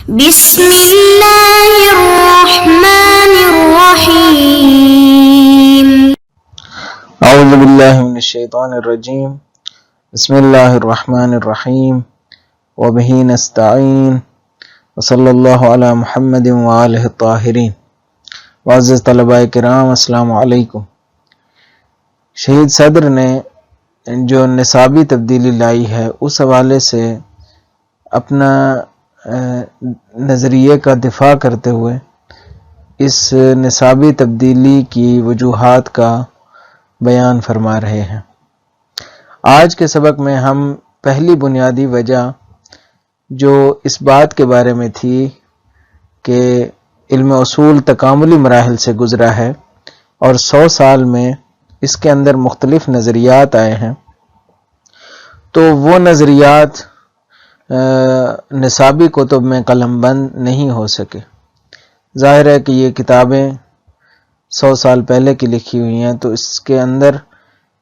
بسم اللہ الرحمن الرحیم اعوذ باللہ من الشیطان الرجیم بسم اللہ الرحمن الرحیم وبہ نستعین وصلی اللہ علی محمد وآلہ الطاہرین۔ معزز طلباء کرام، السلام علیکم۔ شہید صدر نے جو نصابی تبدیلی لائی ہے اس حوالے سے اپنا نظریے کا دفاع کرتے ہوئے اس نصابی تبدیلی کی وجوہات کا بیان فرما رہے ہیں۔ آج کے سبق میں ہم پہلی بنیادی وجہ جو اس بات کے بارے میں تھی کہ علم اصول تکاملی مراحل سے گزرا ہے اور 100 سال میں اس کے اندر مختلف نظریات آئے ہیں، تو وہ نظریات نصابی کتب میں قلم بند نہیں ہو سکے۔ ظاہر ہے کہ یہ کتابیں 100 سال پہلے کی لکھی ہوئی ہیں، تو اس کے اندر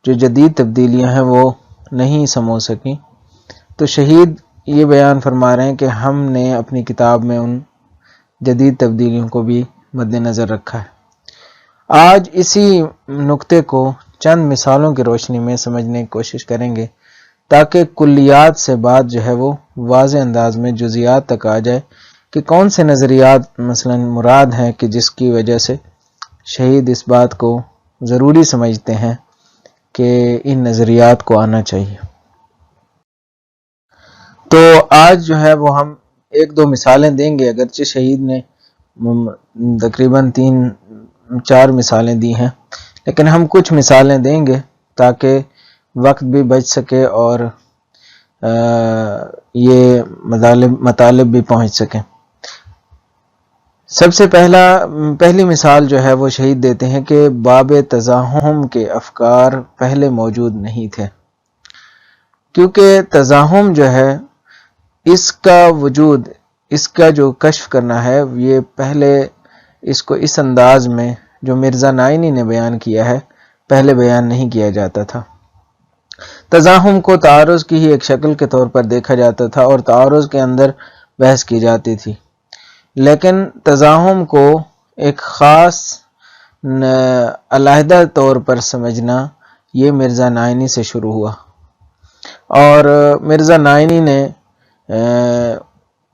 جو جدید تبدیلیاں ہیں وہ نہیں سمو سکیں۔ تو شہید یہ بیان فرما رہے ہیں کہ ہم نے اپنی کتاب میں ان جدید تبدیلیوں کو بھی مد نظر رکھا ہے۔ آج اسی نقطے کو چند مثالوں کی روشنی میں سمجھنے کی کوشش کریں گے تاکہ کلیات سے بات جو ہے وہ واضح انداز میں جزیات تک آ جائے کہ کون سے نظریات مثلا مراد ہیں کہ جس کی وجہ سے شہید اس بات کو ضروری سمجھتے ہیں کہ ان نظریات کو آنا چاہیے۔ تو آج جو ہے وہ ہم 1-2 مثالیں دیں گے، اگرچہ شہید نے تقریباً 3-4 مثالیں دی ہیں، لیکن ہم کچھ مثالیں دیں گے تاکہ وقت بھی بچ سکے اور یہ مطالب بھی پہنچ سکیں۔ سب سے پہلی مثال جو ہے وہ شہید دیتے ہیں کہ باب تزاحم کے افکار پہلے موجود نہیں تھے، کیونکہ تزاحم جو ہے اس کا وجود، اس کا جو کشف کرنا ہے، یہ پہلے اس کو اس انداز میں جو مرزا نائینی نے بیان کیا ہے پہلے بیان نہیں کیا جاتا تھا۔ تزاحم کو تعارض کی ہی ایک شکل کے طور پر دیکھا جاتا تھا اور تعارض کے اندر بحث کی جاتی تھی، لیکن تزاحم کو ایک خاص علیحدہ طور پر سمجھنا یہ مرزا نائینی سے شروع ہوا، اور مرزا نائینی نے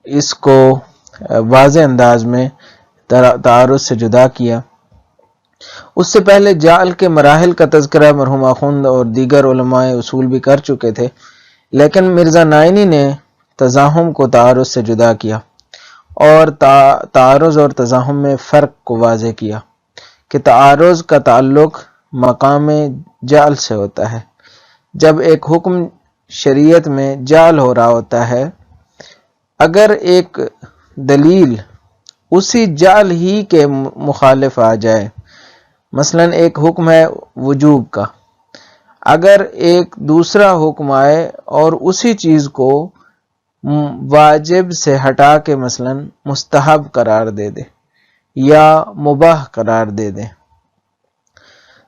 اس کو واضح انداز میں تعارض سے جدا کیا۔ اس سے پہلے جعل کے مراحل کا تذکرہ مرحوم آخوند اور دیگر علماء اصول بھی کر چکے تھے، لیکن مرزا نائینی نے تزاحم کو تعارض سے جدا کیا اور تعارض اور تزاحم میں فرق کو واضح کیا کہ تعارض کا تعلق مقام جعل سے ہوتا ہے۔ جب ایک حکم شریعت میں جعل ہو رہا ہوتا ہے، اگر ایک دلیل اسی جعل ہی کے مخالف آ جائے، مثلا ایک حکم ہے وجوب کا، اگر ایک دوسرا حکم آئے اور اسی چیز کو واجب سے ہٹا کے مثلا مستحب قرار دے دے یا مباح قرار دے دے،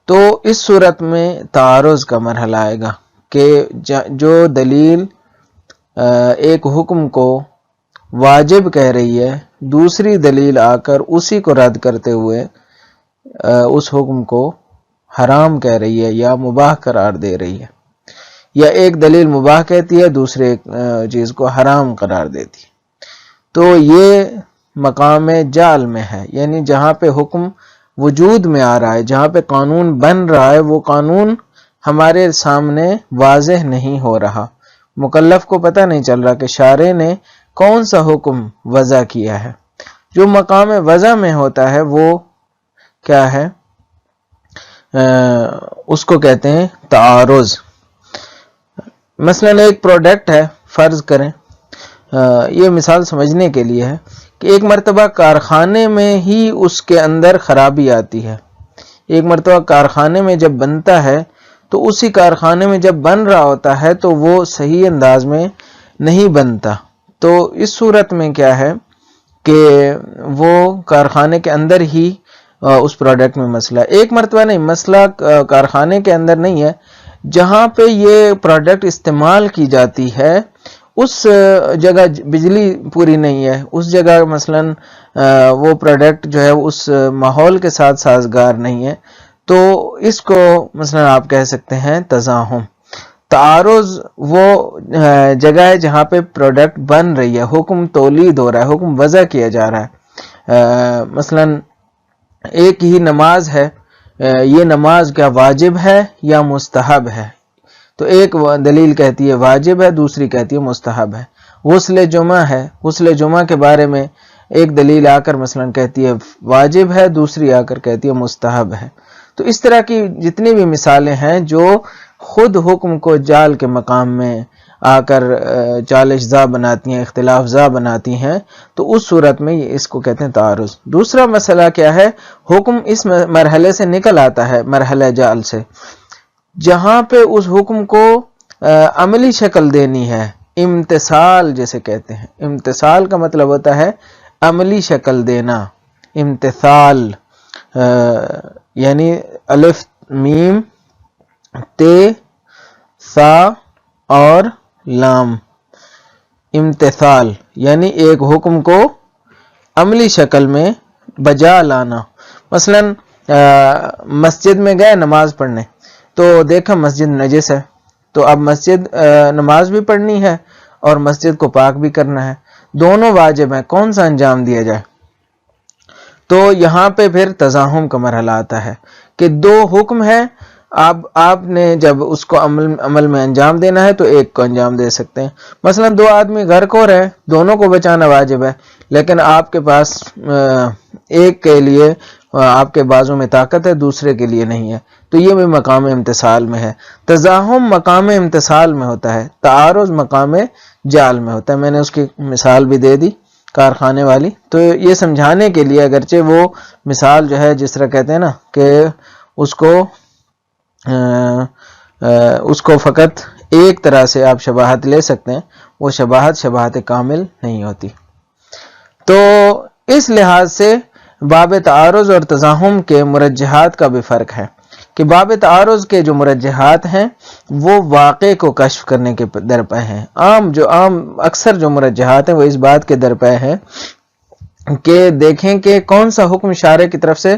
تو اس صورت میں تعارض کا مرحلہ آئے گا کہ جو دلیل ایک حکم کو واجب کہہ رہی ہے، دوسری دلیل آ کر اسی کو رد کرتے ہوئے اس حکم کو حرام کہہ رہی ہے یا مباح قرار دے رہی ہے، یا ایک دلیل مباح کہتی ہے دوسرے چیز کو حرام قرار دیتی ہے، تو یہ مقام جعل میں ہے، یعنی جہاں پہ حکم وجود میں آ رہا ہے، جہاں پہ قانون بن رہا ہے، وہ قانون ہمارے سامنے واضح نہیں ہو رہا، مکلف کو پتہ نہیں چل رہا کہ شارع نے کون سا حکم وضع کیا ہے۔ جو مقام وضع میں ہوتا ہے وہ کیا ہے؟ اس کو کہتے ہیں تعارض۔ مثلا ایک پروڈکٹ ہے، فرض کریں، یہ مثال سمجھنے کے لیے ہے کہ ایک مرتبہ کارخانے میں ہی اس کے اندر خرابی آتی ہے، ایک مرتبہ کارخانے میں جب بنتا ہے تو اسی کارخانے میں جب بن رہا ہوتا ہے تو وہ صحیح انداز میں نہیں بنتا، تو اس صورت میں کیا ہے کہ وہ کارخانے کے اندر ہی اس پروڈکٹ میں مسئلہ، ایک مرتبہ نہیں، مسئلہ کارخانے کے اندر نہیں ہے، جہاں پہ یہ پروڈکٹ استعمال کی جاتی ہے اس جگہ بجلی پوری نہیں ہے، اس جگہ مثلاً وہ پروڈکٹ جو ہے اس ماحول کے ساتھ سازگار نہیں ہے، تو اس کو مثلاً آپ کہہ سکتے ہیں تزاحم۔ تعارض وہ جگہ ہے جہاں پہ پروڈکٹ بن رہی ہے، حکم تولید ہو رہا ہے، حکم وضع کیا جا رہا ہے۔ مثلاً ایک ہی نماز ہے، یہ نماز کیا واجب ہے یا مستحب ہے؟ تو ایک دلیل کہتی ہے واجب ہے، دوسری کہتی ہے مستحب ہے۔ غسل جمعہ ہے، غسل جمعہ کے بارے میں ایک دلیل آ کر مثلاً کہتی ہے واجب ہے، دوسری آ کر کہتی ہے مستحب ہے۔ تو اس طرح کی جتنی بھی مثالیں ہیں جو خود حکم کو جال کے مقام میں آ کر چالش زا بناتی ہیں، اختلاف زا بناتی ہیں، تو اس صورت میں اس کو کہتے ہیں تعارض۔ دوسرا مسئلہ کیا ہے؟ حکم اس مرحلے سے نکل آتا ہے، مرحلہ جال سے، جہاں پہ اس حکم کو عملی شکل دینی ہے، امتثال جسے کہتے ہیں۔ امتثال کا مطلب ہوتا ہے عملی شکل دینا، امتثال یعنی الف میم تے سا اور لام، امتثال یعنی ایک حکم کو عملی شکل میں بجا لانا۔ مثلاً مسجد میں گئے نماز پڑھنے، تو دیکھا مسجد نجس ہے، تو اب مسجد نماز بھی پڑھنی ہے اور مسجد کو پاک بھی کرنا ہے، دونوں واجب ہیں، کون سا انجام دیا جائے؟ تو یہاں پہ پھر تزاحم کا مرحلہ آتا ہے کہ دو حکم ہیں، آپ نے جب اس کو عمل میں انجام دینا ہے تو ایک کو انجام دے سکتے ہیں۔ مثلا دو آدمی گھر کو رہے، دونوں کو بچانا واجب ہے، لیکن آپ کے پاس ایک کے لیے آپ کے بازو میں طاقت ہے، دوسرے کے لیے نہیں ہے، تو یہ بھی مقام امتثال میں ہے۔ تزاحم مقام امتثال میں ہوتا ہے، تعارض مقام جال میں ہوتا ہے۔ میں نے اس کی مثال بھی دے دی کارخانے والی، تو یہ سمجھانے کے لیے، اگرچہ وہ مثال جو ہے جس طرح کہتے ہیں نا کہ اس کو فقط ایک طرح سے آپ شباہت لے سکتے ہیں، وہ شباہت کامل نہیں ہوتی۔ تو اس لحاظ سے باب تعارض اور تزاحم کے مرجحات کا بھی فرق ہے کہ باب تعارض کے جو مرجحات ہیں وہ واقع کو کشف کرنے کے درپے ہیں۔ اکثر جو مرجحات ہیں وہ اس بات کے درپے ہیں کہ دیکھیں کہ کون سا حکم شارع کی طرف سے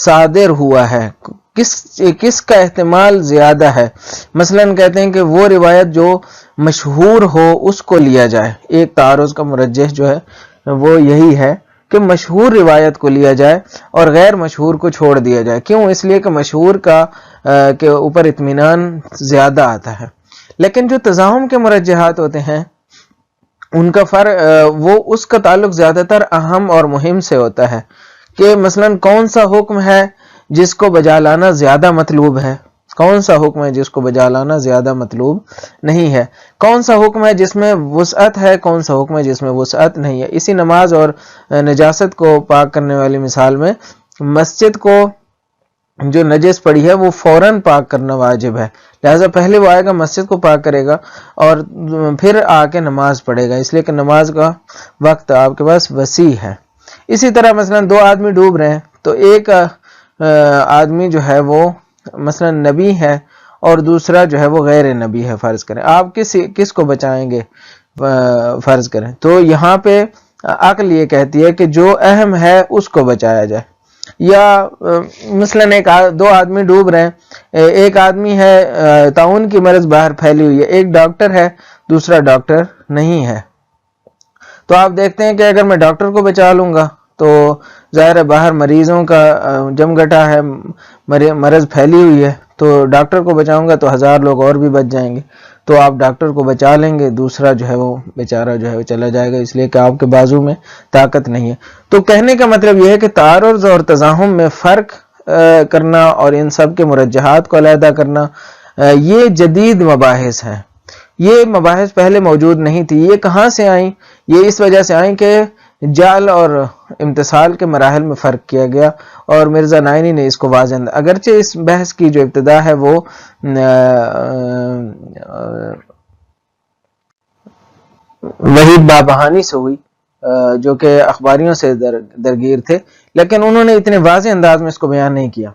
صادر ہوا ہے، کس کا احتمال زیادہ ہے۔ مثلا کہتے ہیں کہ وہ روایت جو مشہور ہو اس کو لیا جائے۔ ایک تعارض کا مرجح جو ہے وہ یہی ہے کہ مشہور روایت کو لیا جائے اور غیر مشہور کو چھوڑ دیا جائے۔ کیوں؟ اس لیے کہ مشہور کے اوپر اطمینان زیادہ آتا ہے۔ لیکن جو تزاحم کے مرجحات ہوتے ہیں ان کا وہ اس کا تعلق زیادہ تر اہم اور مہم سے ہوتا ہے کہ مثلا کون سا حکم ہے جس کو بجا لانا زیادہ مطلوب ہے، کون سا حکم ہے جس کو بجا لانا زیادہ مطلوب نہیں ہے، کون سا حکم ہے جس میں وسعت ہے، کون سا حکم ہے جس میں وسعت نہیں ہے۔ اسی نماز اور نجاست کو پاک کرنے والی مثال میں مسجد کو جو نجس پڑی ہے وہ فوراً پاک کرنا واجب ہے، لہذا پہلے وہ آئے گا مسجد کو پاک کرے گا اور پھر آ کے نماز پڑھے گا، اس لیے کہ نماز کا وقت آپ کے پاس وسیع ہے۔ اسی طرح مثلا دو آدمی ڈوب رہے ہیں، تو ایک آدمی جو ہے وہ مثلا نبی ہے اور دوسرا جو ہے وہ غیر نبی ہے، فرض کریں آپ کس کو بچائیں گے؟ فرض کریں تو یہاں پہ عقل یہ کہتی ہے کہ جو اہم ہے اس کو بچایا جائے۔ یا مثلا دو آدمی ڈوب رہے ہیں، ایک آدمی ہے طاعون کی مرض باہر پھیلی ہوئی ہے، ایک ڈاکٹر ہے دوسرا ڈاکٹر نہیں ہے، تو آپ دیکھتے ہیں کہ اگر میں ڈاکٹر کو بچا لوں گا تو ظاہر ہے باہر مریضوں کا جمگٹا ہے، مرض پھیلی ہوئی ہے، تو ڈاکٹر کو بچاؤں گا تو 1000 لوگ اور بھی بچ جائیں گے، تو آپ ڈاکٹر کو بچا لیں گے، دوسرا جو ہے وہ بیچارہ جو ہے وہ چلا جائے گا، اس لیے کہ آپ کے بازو میں طاقت نہیں ہے۔ تو کہنے کا مطلب یہ ہے کہ تعارض اور تزاحم میں فرق کرنا اور ان سب کے مرجحات کو علیحدہ کرنا یہ جدید مباحث ہیں، یہ مباحث پہلے موجود نہیں تھی۔ یہ کہاں سے آئیں؟ یہ اس وجہ سے آئیں کہ جعل اور امتثال کے مراحل میں فرق کیا گیا اور مرزا نائینی نے اس کو واضح، اگرچہ اس بحث کی جو ابتدا ہے وہ وحید بابہانی سے ہوئی جو کہ اخباریوں سے درگیر تھے، لیکن انہوں نے اتنے واضح انداز میں اس کو بیان نہیں کیا۔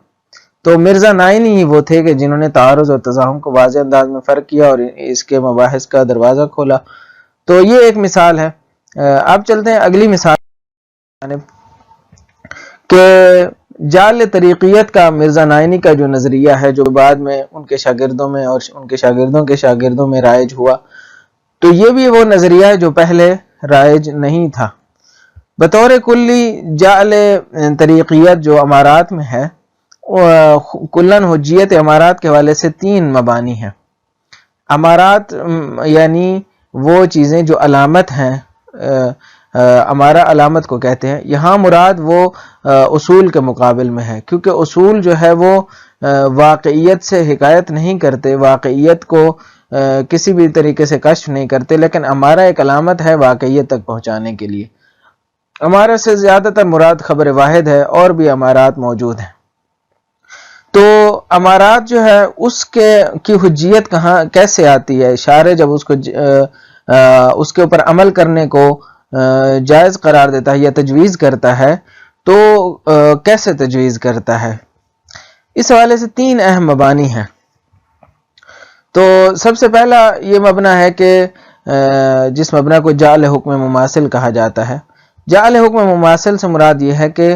تو مرزا نائینی ہی وہ تھے کہ جنہوں نے تعارض اور تزاحم کو واضح انداز میں فرق کیا اور اس کے مباحث کا دروازہ کھولا۔ تو یہ ایک مثال ہے. اب چلتے ہیں اگلی مثال کہ جعل طریقیت کا مرزا نائینی کا جو نظریہ ہے، جو بعد میں ان کے شاگردوں میں اور ان کے شاگردوں کے شاگردوں میں رائج ہوا. تو یہ بھی وہ نظریہ ہے جو پہلے رائج نہیں تھا. بطور کلی جعل طریقیت جو امارات میں ہے، کلن حجیت امارات کے حوالے سے 3 مبانی ہیں. امارات یعنی وہ چیزیں جو علامت ہیں، امارہ علامت کو کہتے ہیں. یہاں مراد وہ اصول کے مقابل میں ہے، کیونکہ اصول جو ہے وہ واقعیت سے حکایت نہیں کرتے، واقعیت کو کسی بھی طریقے سے کشف نہیں کرتے، لیکن امارہ ایک علامت ہے واقعیت تک پہنچانے کے لیے. امارہ سے زیادہ تر مراد خبر واحد ہے، اور بھی امارات موجود ہیں. تو امارات جو ہے اس کی حجیت کیسے آتی ہے؟ شارع جب اس کے اوپر عمل کرنے کو جائز قرار دیتا ہے یا تجویز کرتا ہے، تو کیسے تجویز کرتا ہے؟ اس حوالے سے 3 اہم مبانی ہیں. تو سب سے پہلا یہ مبنی ہے کہ جس مبنی کو جعل حکم مماثل کہا جاتا ہے. جعل حکم مماثل سے مراد یہ ہے کہ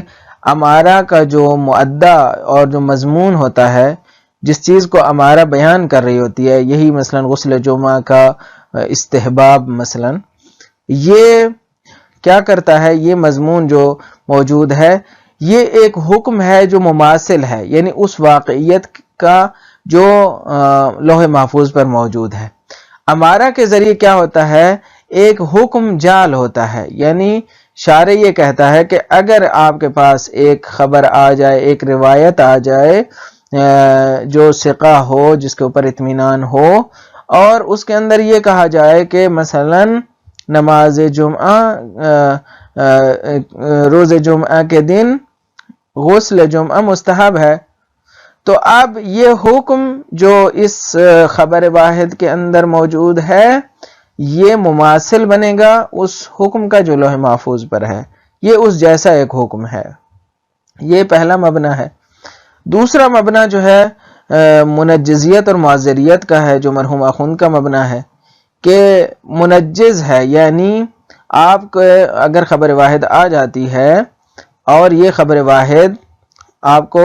امارہ کا جو مؤدہ اور جو مضمون ہوتا ہے، جس چیز کو امارہ بیان کر رہی ہوتی ہے، یہی مثلا غسل جمعہ کا استحباب مثلا، یہ کیا کرتا ہے؟ یہ مضمون جو موجود ہے یہ ایک حکم ہے جو مماثل ہے، یعنی اس واقعیت کا جو لوح محفوظ پر موجود ہے. امارہ کے ذریعے کیا ہوتا ہے؟ ایک حکم جعل ہوتا ہے، یعنی شارع یہ کہتا ہے کہ اگر آپ کے پاس ایک خبر آ جائے، ایک روایت آ جائے جو ثقہ ہو، جس کے اوپر اطمینان ہو، اور اس کے اندر یہ کہا جائے کہ مثلا نماز جمعہ روز جمعہ کے دن غسل جمعہ مستحب ہے، تو اب یہ حکم جو اس خبر واحد کے اندر موجود ہے یہ مماثل بنے گا اس حکم کا جو لوح محفوظ پر ہے، یہ اس جیسا ایک حکم ہے. یہ پہلا مبنی ہے. دوسرا مبنی جو ہے منجزیت اور معذریت کا ہے، جو مرحوم اخوند کا مبنی ہے کہ منجز ہے، یعنی آپ کو اگر خبر واحد آ جاتی ہے اور یہ خبر واحد آپ کو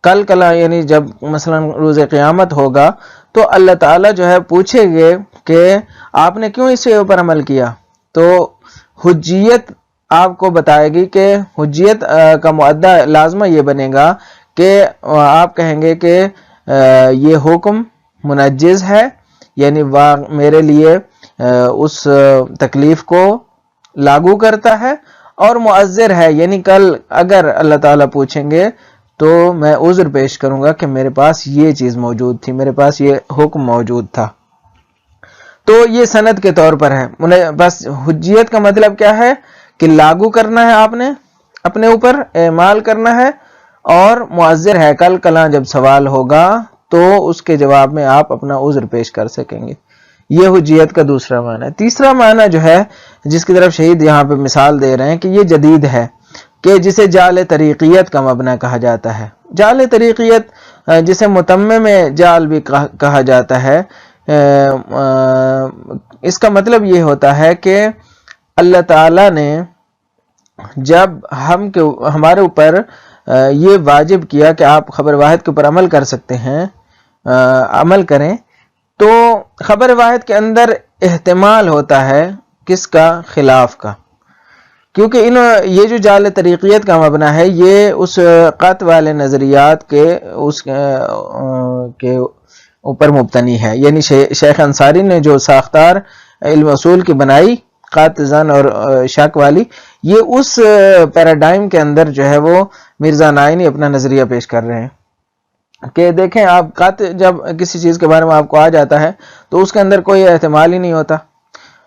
کلا یعنی جب مثلا روز قیامت ہوگا تو اللہ تعالیٰ جو ہے پوچھے گے کہ آپ نے کیوں اس کے اوپر عمل کیا، تو حجیت آپ کو بتائے گی کہ حجیت کا مؤدہ لازمہ یہ بنے گا کہ آپ کہیں گے کہ یہ حکم منجز ہے، یعنی میرے لیے اس تکلیف کو لاگو کرتا ہے، اور معذر ہے، یعنی کل اگر اللہ تعالیٰ پوچھیں گے تو میں عذر پیش کروں گا کہ میرے پاس یہ چیز موجود تھی، میرے پاس یہ حکم موجود تھا. تو یہ سند کے طور پر ہے. بس حجیت کا مطلب کیا ہے کہ لاگو کرنا ہے، آپ نے اپنے اوپر اعمال کرنا ہے، اور معذر ہے، کل کلاں جب سوال ہوگا تو اس کے جواب میں آپ اپنا عذر پیش کر سکیں گے. یہ حجیت کا دوسرا معنی ہے. تیسرا معنی جو ہے جس کی طرف شہید یہاں پہ مثال دے رہے ہیں کہ یہ جدید ہے، کہ جسے جعل طریقیت کا مبنی کہا جاتا ہے. جعل طریقیت جسے متمم جعل بھی کہا جاتا ہے، اس کا مطلب یہ ہوتا ہے کہ اللہ تعالیٰ نے جب ہمارے اوپر یہ واجب کیا کہ آپ خبر واحد کے اوپر عمل کر سکتے ہیں، عمل کریں، تو خبر واحد کے اندر احتمال ہوتا ہے کس کا؟ خلاف کا. کیونکہ یہ جو جعل طریقیت کا مبنی ہے یہ اس قط والے نظریات کے اوپر مبتنی ہے، یعنی شیخ انصاری نے جو ساختار علم اصول کی بنائی قط ظن اور شک والی، یہ اس پیراڈائم کے اندر جو ہے وہ مرزا نائینی اپنا نظریہ پیش کر رہے ہیں کہ دیکھیں آپ قط جب کسی چیز کے بارے میں آپ کو آ جاتا ہے تو اس کے اندر کوئی احتمال ہی نہیں ہوتا،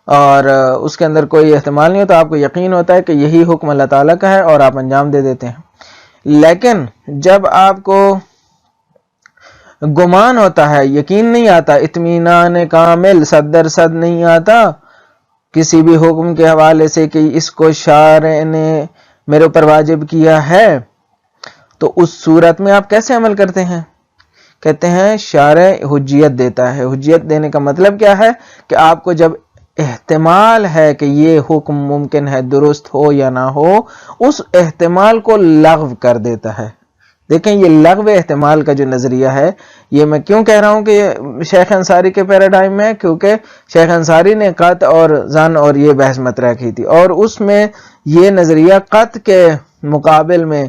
اور اس کے اندر کوئی احتمال نہیں ہوتا، آپ کو یقین ہوتا ہے کہ یہی حکم اللہ تعالیٰ کا ہے اور آپ انجام دے دیتے ہیں. لیکن جب آپ کو گمان ہوتا ہے، یقین نہیں آتا، اطمینان کامل 100% نہیں آتا کسی بھی حکم کے حوالے سے کہ اس کو شارع نے میرے اوپر واجب کیا ہے، تو اس صورت میں آپ کیسے عمل کرتے ہیں کہتے ہیں شارع حجیت دیتا ہے. حجیت دینے کا مطلب کیا ہے کہ آپ کو جب احتمال ہے کہ یہ حکم ممکن ہے درست ہو یا نہ ہو، اس احتمال کو لغو کر دیتا ہے. دیکھیں یہ لغو احتمال کا جو نظریہ ہے، یہ میں کیوں کہہ رہا ہوں کہ یہ شیخ انصاری کے پیراڈائم میں، کیونکہ شیخ انصاری نے قط اور ظن اور یہ بحث مطرح کی تھی، اور اس میں یہ نظریہ قط کے مقابل میں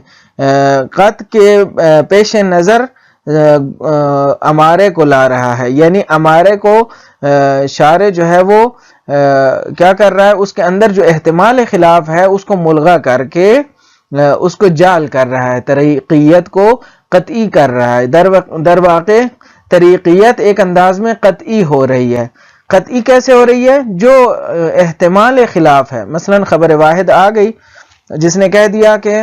قط کے پیش نظر امارے کو لا رہا ہے. یعنی امارے کو شارع جو ہے وہ کیا کر رہا ہے، اس کے اندر جو احتمال خلاف ہے اس کو ملغا کر کے اس کو جعل کر رہا ہے، طریقیت کو قطعی کر رہا ہے. در واقع طریقیت ایک انداز میں قطعی ہو رہی ہے. قطعی کیسے ہو رہی ہے؟ جو احتمال خلاف ہے. مثلا خبر واحد آ گئی جس نے کہہ دیا کہ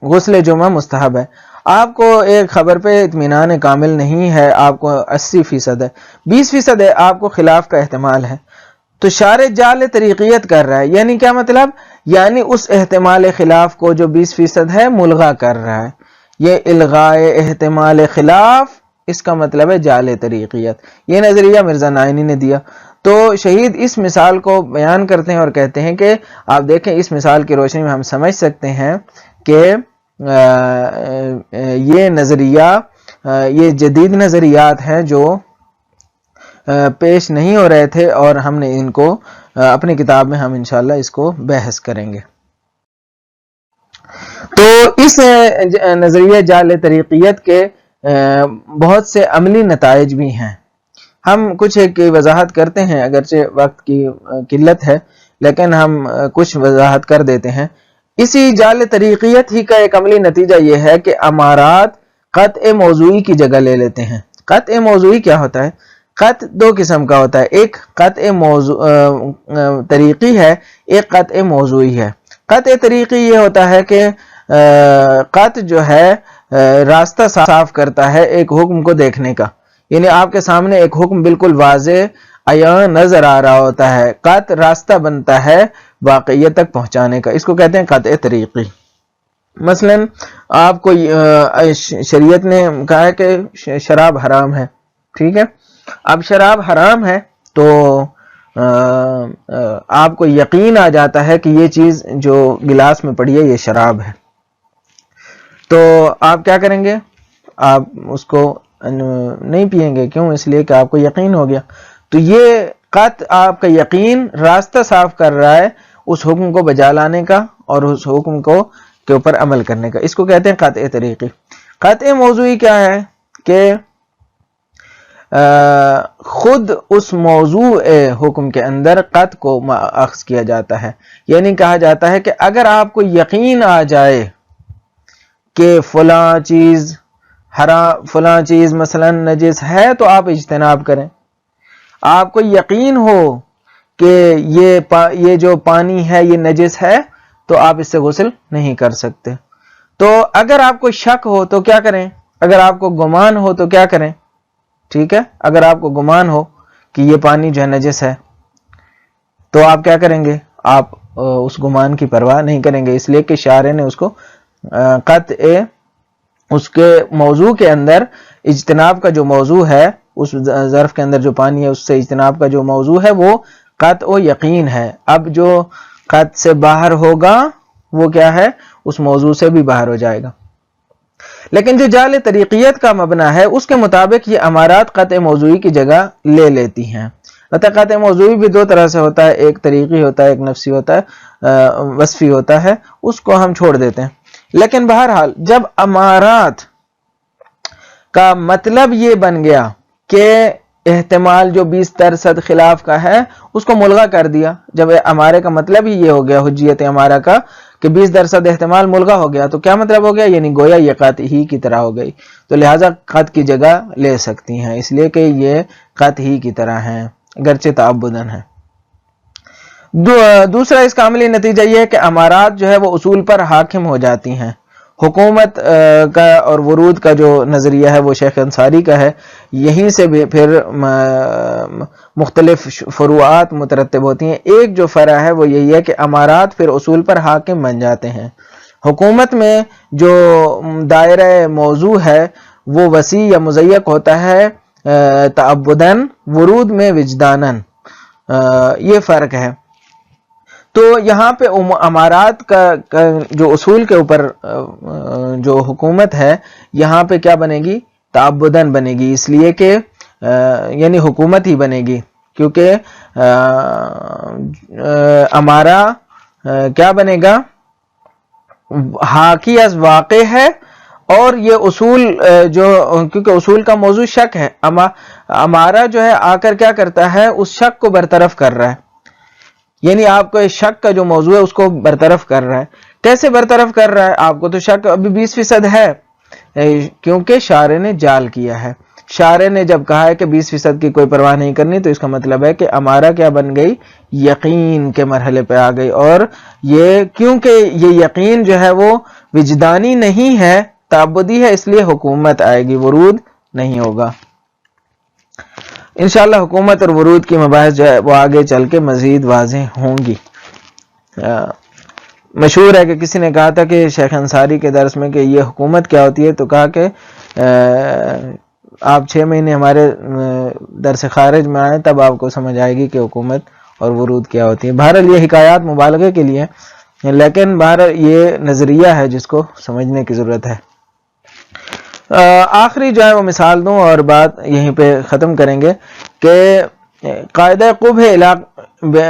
غسل جمعہ مستحب ہے. آپ کو ایک خبر پہ اطمینان کامل نہیں ہے، آپ کو 80% ہے، 20% ہے، آپ کو خلاف کا احتمال ہے، تو شارع جعل طریقیت کر رہا ہے. یعنی کیا مطلب؟ یعنی اس احتمال خلاف کو جو 20% ہے ملغا کر رہا ہے. یہ الغاء احتمال خلاف، اس کا مطلب ہے جعل طریقیت. یہ نظریہ مرزا نائینی نے دیا. تو شہید اس مثال کو بیان کرتے ہیں اور کہتے ہیں کہ آپ دیکھیں اس مثال کی روشنی میں ہم سمجھ سکتے ہیں کہ یہ نظریہ، یہ جدید نظریات ہیں جو پیش نہیں ہو رہے تھے، اور ہم نے ان کو اپنی کتاب میں ہم انشاءاللہ اس کو بحث کریں گے. تو اس نظریہ جعل طریقیت کے بہت سے عملی نتائج بھی ہیں. ہم کچھ ایک وضاحت کرتے ہیں، اگرچہ وقت کی قلت ہے لیکن ہم کچھ وضاحت کر دیتے ہیں. اسی جعل طریقیت ہی کا ایک عملی نتیجہ یہ ہے کہ امارات قطع موضوعی کی جگہ لے لیتے ہیں. قطع موضوعی کیا ہوتا ہے؟ قطع دو قسم کا ہوتا ہے، ایک قطع طریقی ہے، ایک قطع موضوعی ہے. قطع طریقی یہ ہوتا ہے کہ قطع جو ہے راستہ صاف کرتا ہے ایک حکم کو دیکھنے کا. یعنی آپ کے سامنے ایک حکم بالکل واضح عیان نظر آ رہا ہوتا ہے، قطع راستہ بنتا ہے واقعیت تک پہنچانے کا، اس کو کہتے ہیں قطع طریقی. مثلا آپ کو شریعت نے کہا ہے کہ شراب حرام ہے، ٹھیک ہے. اب شراب حرام ہے تو آپ کو یقین آ جاتا ہے کہ یہ چیز جو گلاس میں پڑی ہے یہ شراب ہے. تو آپ کیا کریں گے؟ آپ اس کو نہیں پیئیں گے. کیوں؟ اس لیے کہ آپ کو یقین ہو گیا. تو یہ قطع آپ کا یقین راستہ صاف کر رہا ہے اس حکم کو بجا لانے کا اور اس حکم کو کے اوپر عمل کرنے کا. اس کو کہتے ہیں قطع طریقی. قطع موضوعی کیا ہے کہ خود اس موضوع حکم کے اندر قطع کو اخذ کیا جاتا ہے. یعنی کہا جاتا ہے کہ اگر آپ کو یقین آ جائے کہ فلاں چیز حرام، فلاں چیز مثلا نجس ہے تو آپ اجتناب کریں. آپ کو یقین ہو کہ یہ جو پانی ہے یہ نجس ہے تو آپ اس سے غسل نہیں کر سکتے. تو اگر آپ کو شک ہو تو کیا کریں؟ اگر آپ کو گمان ہو تو کیا کریں؟ ٹھیک ہے، اگر آپ کو گمان ہو کہ یہ پانی جو ہے نجس ہے تو آپ کیا کریں گے؟ آپ اس گمان کی پرواہ نہیں کریں گے، اس لیے کہ شارع نے اس کو قطع اس کے موضوع کے اندر اجتناب کا جو موضوع ہے، اس ظرف کے اندر جو پانی ہے اس سے اجتناب کا جو موضوع ہے وہ قطع و یقین ہے. اب جو قطع سے باہر ہوگا وہ کیا ہے؟ اس موضوع سے بھی باہر ہو جائے گا. لیکن جو جعل طریقیت کا مبنی ہے اس کے مطابق یہ امارات قطع موضوعی کی جگہ لے لیتی ہیں. قطع موضوعی بھی دو طرح سے ہوتا ہے، ایک طریقی ہوتا ہے، ایک نفسی ہوتا ہے، وصفی ہوتا ہے، اس کو ہم چھوڑ دیتے ہیں. لیکن بہرحال جب امارات کا مطلب یہ بن گیا کہ احتمال جو 20% خلاف کا ہے اس کو ملغا کر دیا، جب امارے کا مطلب ہی یہ ہو گیا حجیت امارہ کا کہ 20% احتمال ملغا ہو گیا، تو کیا مطلب ہو گیا؟ یعنی گویا یہ قطع ہی کی طرح ہو گئی، تو لہٰذا قطع کی جگہ لے سکتی ہیں، اس لیے کہ یہ قطع ہی کی طرح ہیں اگرچہ تعبداً ہے. دوسرا اس کا عملی نتیجہ یہ ہے کہ امارات جو ہے وہ اصول پر حاکم ہو جاتی ہیں. حکومت کا اور ورود کا جو نظریہ ہے وہ شیخ انصاری کا ہے، یہیں سے بھی پھر مختلف فروعات مترتب ہوتی ہیں. ایک جو فرع ہے وہ یہی ہے کہ امارات پھر اصول پر حاکم بن جاتے ہیں. حکومت میں جو دائرہ موضوع ہے وہ وسیع یا مضیق ہوتا ہے تعبداً، ورود میں وجداناً، یہ فرق ہے۔ تو یہاں پہ امارات کا جو اصول کے اوپر جو حکومت ہے، یہاں پہ کیا بنے گی؟ تعبداً بنے گی، اس لیے کہ یعنی حکومت ہی بنے گی، کیونکہ ہمارا کیا بنے گا؟ حاکی از واقع ہے، اور یہ اصول جو کیونکہ اصول کا موضوع شک ہے، ہمارا جو ہے آ کر کیا کرتا ہے؟ اس شک کو برطرف کر رہا ہے، یعنی آپ کو شک کا جو موضوع ہے اس کو برطرف کر رہا ہے۔ کیسے برطرف کر رہا ہے؟ آپ کو تو شک ابھی 20% ہے، کیونکہ شارع نے جال کیا ہے۔ شارع نے جب کہا ہے کہ 20% کی کوئی پرواہ نہیں کرنی، تو اس کا مطلب ہے کہ ہمارا کیا بن گئی؟ یقین کے مرحلے پہ آ گئی، اور یہ کیونکہ یہ یقین جو ہے وہ وجدانی نہیں ہے، تعبدی ہے، اس لیے حکومت آئے گی، ورود نہیں ہوگا۔ انشاءاللہ حکومت اور ورود کی مباحث جو ہے وہ آگے چل کے مزید واضح ہوں گی۔ مشہور ہے کہ کسی نے کہا تھا کہ شیخ انصاری کے درس میں کہ یہ حکومت کیا ہوتی ہے، تو کہا کہ آپ 6 مہینے ہمارے درس خارج میں آئیں، تب آپ کو سمجھ آئے گی کہ حکومت اور ورود کیا ہوتی ہے۔ بہرحال یہ حکایات مبالغے کے لیے، لیکن بہرحال یہ نظریہ ہے جس کو سمجھنے کی ضرورت ہے۔ آخری جو ہے وہ مثال دوں اور بات یہیں پہ ختم کریں گے کہ قاعدہ قبح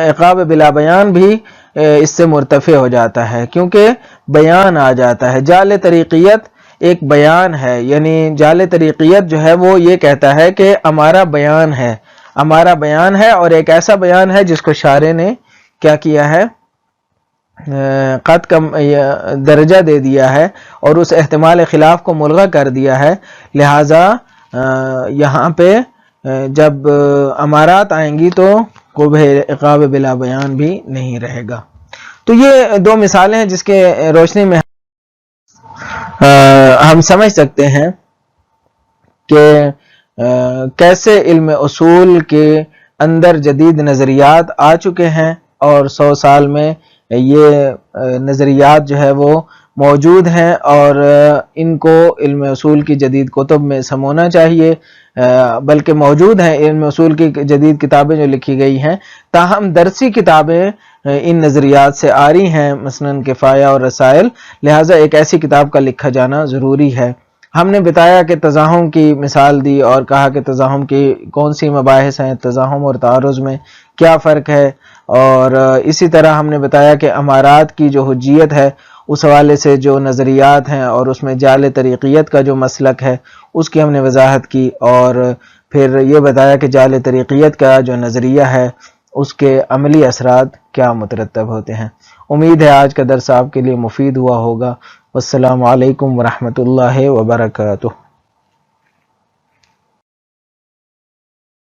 عقاب بلا بیان بھی اس سے مرتفع ہو جاتا ہے، کیونکہ بیان آ جاتا ہے۔ جعل طریقیت ایک بیان ہے، یعنی جعل طریقیت جو ہے وہ یہ کہتا ہے کہ ہمارا بیان ہے، ہمارا بیان ہے، اور ایک ایسا بیان ہے جس کو شارع نے کیا کیا ہے؟ قد کا درجہ دے دیا ہے، اور اس احتمال خلاف کو ملغا کر دیا ہے، لہذا یہاں پہ جب امارات آئیں گی تو قبح عقاب بلا بیان بھی نہیں رہے گا۔ تو یہ 2 مثالیں ہیں جس کے روشنی میں ہم سمجھ سکتے ہیں کہ کیسے علم اصول کے اندر جدید نظریات آ چکے ہیں، اور 100 سال میں یہ نظریات جو ہے وہ موجود ہیں، اور ان کو علم اصول کی جدید کتب میں سمونا چاہیے، بلکہ موجود ہیں علم اصول کی جدید کتابیں جو لکھی گئی ہیں، تاہم درسی کتابیں ان نظریات سے آ رہی ہیں، مثلاً کفایہ اور رسائل، لہٰذا ایک ایسی کتاب کا لکھا جانا ضروری ہے۔ ہم نے بتایا کہ تزاحم کی مثال دی اور کہا کہ تزاحم کی کون سی مباحث ہیں، تزاحم اور تعارض میں کیا فرق ہے، اور اسی طرح ہم نے بتایا کہ امارات کی جو حجیت ہے اس حوالے سے جو نظریات ہیں، اور اس میں جعل طریقیت کا جو مسلک ہے اس کی ہم نے وضاحت کی، اور پھر یہ بتایا کہ جعل طریقیت کا جو نظریہ ہے اس کے عملی اثرات کیا مترتب ہوتے ہیں۔ امید ہے آج کا درس آپ کے لیے مفید ہوا ہوگا۔ والسلام علیکم ورحمۃ اللہ وبرکاتہ۔